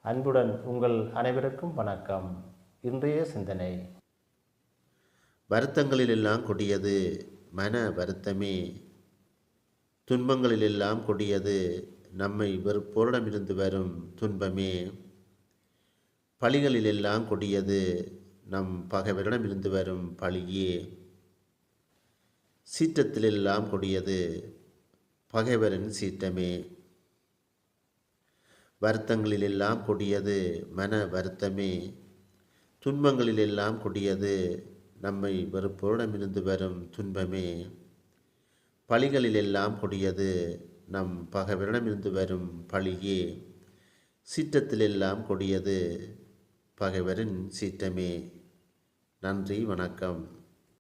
அன்புடன் உங்கள் அனைவருக்கும் வணக்கம். இன்றைய சிந்தனை, வருத்தங்களிலெல்லாம் கொடியது மன வருத்தமே, துன்பங்களிலெல்லாம் கொடியது நம்மை வெறுப்போரிடமிருந்து வரும் துன்பமே, பழிகளிலெல்லாம் கொடியது நம் பகைவரிடமிருந்து வரும் பழியே, சீற்றத்திலெல்லாம் கொடியது பகைவரின் சீற்றமே. வருத்தங்களிலெல்லாம் கொடியது மன வருத்தமே, துன்பங்களிலெல்லாம் கொடியது நம்மை வெறுப்போரிடமிருந்து வரும் துன்பமே, பழிகளிலெல்லாம் கொடியது நம் பகைவரிடமிருந்து வரும் பழியே, சீற்றத்திலெல்லாம் கொடியது பகைவரின் சீற்றமே. நன்றி, வணக்கம்.